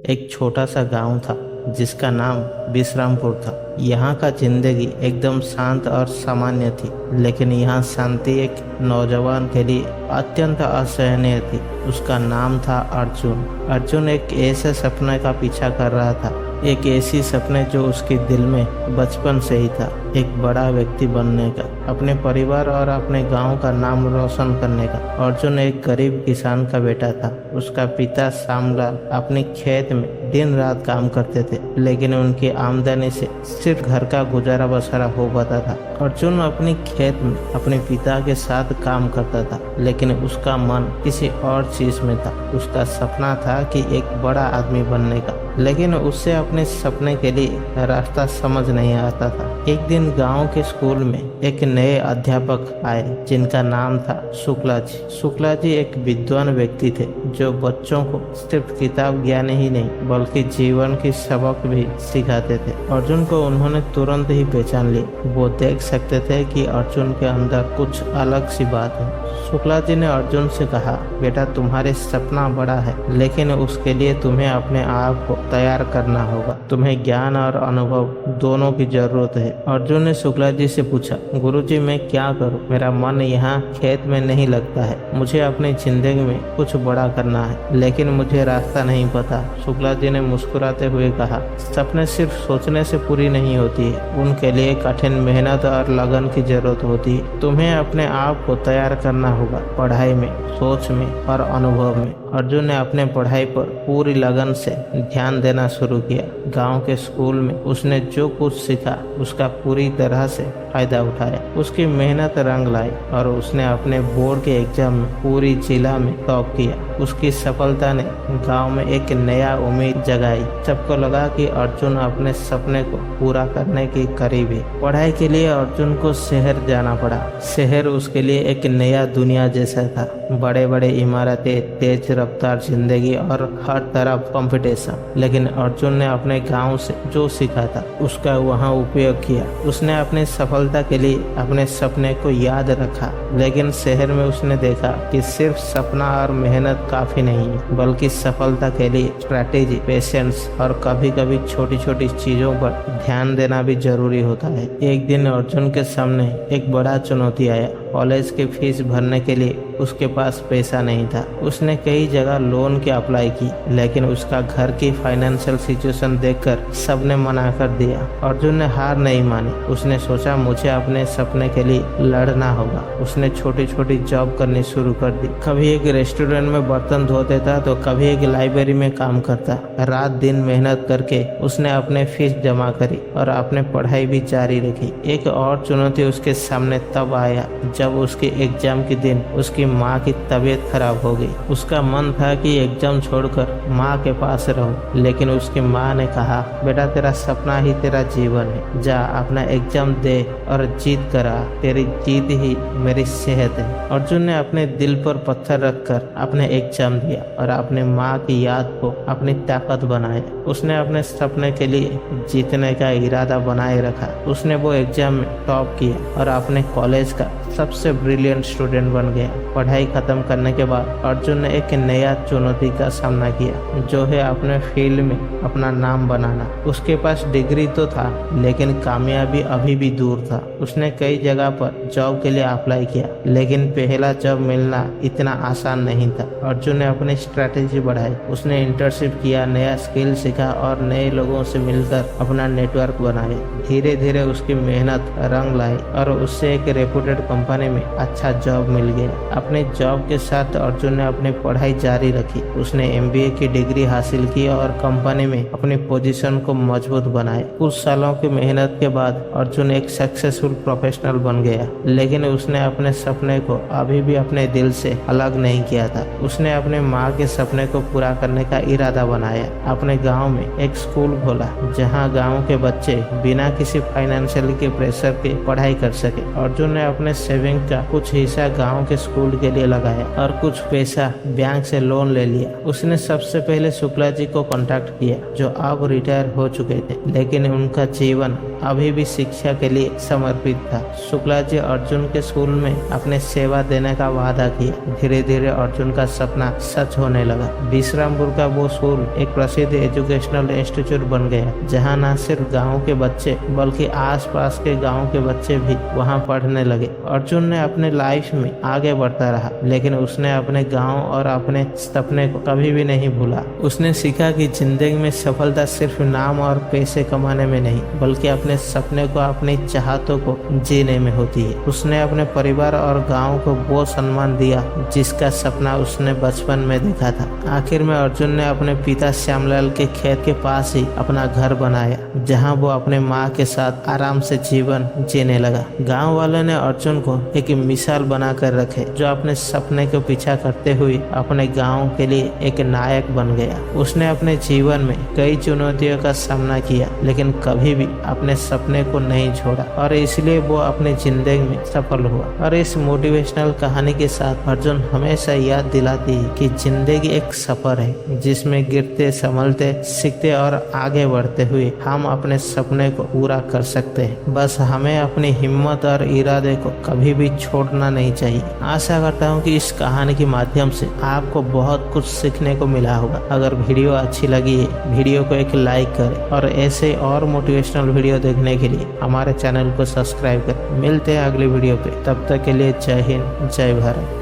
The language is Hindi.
एक छोटा सा गांव था जिसका नाम विश्रामपुर था। यहाँ का जिंदगी एकदम शांत और सामान्य थी, लेकिन यहाँ शांति एक नौजवान के लिए अत्यंत असहनीय थी। उसका नाम था अर्जुन। अर्जुन एक ऐसे सपने का पीछा कर रहा था, एक ऐसी सपने जो उसके दिल में बचपन से ही था, एक बड़ा व्यक्ति बनने का, अपने परिवार और अपने गांव का नाम रोशन करने का। अर्जुन एक गरीब किसान का बेटा था। उसका पिता श्यामलाल अपने खेत में दिन रात काम करते थे, लेकिन उनकी आमदनी से सिर्फ घर का गुजारा बसरा हो पाता था। अर्जुन अपने खेत में अपने पिता के साथ काम करता था, लेकिन उसका मन किसी और चीज में था। उसका सपना था कि एक बड़ा आदमी बनने का, लेकिन उससे अपने सपने के लिए रास्ता समझ नहीं आता था। एक दिन गांव के स्कूल में एक नए अध्यापक आए जिनका नाम था शुक्ला जी। शुक्ला जी एक विद्वान व्यक्ति थे जो बच्चों को सिर्फ किताब ज्ञान ही नहीं बल्कि जीवन की सबक भी सिखाते थे। अर्जुन को उन्होंने तुरंत ही पहचान लिया। वो देख सकते थे कि अर्जुन के अंदर कुछ अलग सी बात है। शुक्ला जी ने अर्जुन से कहा, बेटा तुम्हारे सपना बड़ा है, लेकिन उसके लिए तुम्हें अपने आप को तैयार करना होगा। तुम्हें ज्ञान और अनुभव दोनों की जरूरत है। अर्जुन ने शुक्ला जी से पूछा, गुरुजी मैं क्या करूं? मेरा मन यहाँ खेत में नहीं लगता है। मुझे अपनी जिंदगी में कुछ बड़ा करना है, लेकिन मुझे रास्ता नहीं पता। शुक्ला जी ने मुस्कुराते हुए कहा, सपने सिर्फ सोचने से पूरी नहीं होती है, उनके लिए कठिन मेहनत और लगन की जरूरत होती है। तुम्हें अपने आप को तैयार करना होगा, पढ़ाई में, सोच में और अनुभव में। अर्जुन ने अपने पढ़ाई पर पूरी लगन से ध्यान देना शुरू किया। गांव के स्कूल में उसने जो कुछ सीखा उसका पूरी तरह से फायदा उठाया। उसकी मेहनत रंग लाई और उसने अपने बोर्ड के एग्जाम में पूरी जिला में टॉप किया। उसकी सफलता ने गांव में एक नया उम्मीद जगाई। सबको लगा कि अर्जुन अपने सपने को पूरा करने के करीब है। पढ़ाई के लिए अर्जुन को शहर जाना पड़ा। शहर उसके लिए एक नया दुनिया जैसा था। बड़े बड़े इमारतें, तेज रफ्तार जिंदगी और हर तरफ कंपटीशन। लेकिन अर्जुन ने अपने गांव से जो सीखा था उसका वहां उपयोग किया। उसने अपने सफलता के लिए अपने सपने को याद रखा, लेकिन शहर में उसने देखा कि सिर्फ सपना और मेहनत काफी नहीं है, बल्कि सफलता के लिए स्ट्रैटेजी, पेशेंस और कभी कभी छोटी छोटी चीजों पर ध्यान देना भी जरूरी होता है। एक दिन अर्जुन के सामने एक बड़ा चुनौती आया। कॉलेज की फीस भरने के लिए उसके पास पैसा नहीं था। उसने कई जगह लोन की अप्लाई की, लेकिन उसका घर की फाइनेंशियल सिचुएशन देखकर सबने मना कर दिया। अर्जुन ने हार नहीं मानी। उसने सोचा मुझे अपने सपने के लिए लड़ना होगा। उसने छोटी छोटी जॉब करनी शुरू कर दी। कभी एक रेस्टोरेंट में बर्तन धोते था तो कभी एक लाइब्रेरी में काम करता। रात दिन मेहनत करके उसने अपने फीस जमा करी और अपने पढ़ाई भी जारी रखी। एक और चुनौती उसके सामने तब आया जब उसके एग्जाम के दिन उसकी माँ की तबीयत खराब हो गई। उसका मन था कि एग्जाम छोड़कर माँ के पास रहूं, लेकिन उसकी माँ ने कहा, बेटा तेरा सपना ही तेरा जीवन है, जा अपना एग्जाम दे और जीत करा। तेरी जीत ही मेरी सेहत है। अर्जुन ने अपने दिल पर पत्थर रखकर अपने एग्जाम दिया और अपने माँ की याद को अपनी ताकत बनाया। उसने अपने सपने के लिए जीतने का इरादा बनाए रखा। उसने वो एग्जाम में टॉप किया और अपने कॉलेज का सबसे ब्रिलियंट स्टूडेंट बन गया। पढ़ाई खत्म करने के बाद अर्जुन ने एक नया चुनौती का सामना किया, जो है अपने फील्ड में अपना नाम बनाना। उसके पास डिग्री तो था, लेकिन कामयाबी अभी भी दूर था। उसने कई जगह पर जॉब के लिए अप्लाई किया, लेकिन पहला जॉब मिलना इतना आसान नहीं था। अर्जुन ने अपनी स्ट्रैटेजी बढ़ाई। उसने इंटर्नशिप किया, नया स्किल सीखा और नए लोगों से मिलकर अपना नेटवर्क बनाया। धीरे धीरे उसकी मेहनत रंग लाई और उससे एक रेपुटेड कंपनी में अच्छा जॉब मिल गया। अपने जॉब के साथ अर्जुन ने अपनी पढ़ाई जारी रखी। उसने MBA की डिग्री हासिल की और कंपनी में अपनी पोजीशन को मजबूत बनाया। कुछ सालों की मेहनत के बाद अर्जुन एक सक्सेसफुल प्रोफेशनल बन गया, लेकिन उसने अपने सपने को अभी भी अपने दिल से अलग नहीं किया था। उसने अपने माँ के सपने को पूरा करने का इरादा बनाया। अपने गाँव में एक स्कूल खोला, जहाँ गाँव के बच्चे बिना किसी फाइनेंशियल के प्रेशर के पढ़ाई कर सके। अर्जुन ने अपने सेविंग का कुछ हिस्सा गांव के स्कूल के लिए लगाया और कुछ पैसा बैंक से लोन ले लिया। उसने सबसे पहले शुक्ला जी को कांटेक्ट किया, जो अब रिटायर हो चुके थे, लेकिन उनका जीवन अभी भी शिक्षा के लिए समर्पित था। शुक्ला जी अर्जुन के स्कूल में अपने सेवा देने का वादा किया। धीरे धीरे अर्जुन का सपना सच होने लगा। विश्रामपुर का वो स्कूल एक प्रसिद्ध एजुकेशनल इंस्टीट्यूट बन गया, जहाँ न सिर्फ गाँव के बच्चे बल्कि आसपास के गाँव के बच्चे भी वहाँ पढ़ने लगे। अर्जुन ने अपने लाइफ में आगे बढ़ता रहा, लेकिन उसने अपने गांव और अपने सपने को कभी भी नहीं भूला। उसने सीखा कि जिंदगी में सफलता सिर्फ नाम और पैसे कमाने में नहीं, बल्कि अपने सपने को, अपनी चाहतों को जीने में होती है। उसने अपने परिवार और गांव को वो सम्मान दिया जिसका सपना उसने बचपन में देखा था। आखिर में अर्जुन ने अपने पिता श्यामलाल के खेत के पास ही अपना घर बनाया, जहाँ वो अपने माँ के साथ आराम से जीवन जीने लगा। गाँव वालों ने अर्जुन को एक मिसाल बनाकर रखे, जो अपने सपने को पीछा करते हुए अपने गांव के लिए एक नायक बन गया। उसने अपने जीवन में कई चुनौतियों का सामना किया, लेकिन कभी भी अपने सपने को नहीं छोड़ा, और इसलिए वो अपनी जिंदगी में सफल हुआ। और इस मोटिवेशनल कहानी के साथ अर्जुन हमेशा याद दिलाती है कि जिंदगी एक सफर है, जिसमें गिरते, संभलते, सीखते और आगे बढ़ते हुए हम अपने सपने को पूरा कर सकते हैं। बस हमें अपनी हिम्मत और इरादे को कभी भी छोड़ना नहीं चाहिए। आशा करता हूँ कि इस कहानी के माध्यम से आपको बहुत कुछ सीखने को मिला होगा। अगर वीडियो अच्छी लगी है, वीडियो को एक लाइक करें, और ऐसे और मोटिवेशनल वीडियो देखने के लिए हमारे चैनल को सब्सक्राइब करें। मिलते हैं अगली वीडियो पे, तब तक के लिए जय हिंद, जय भारत।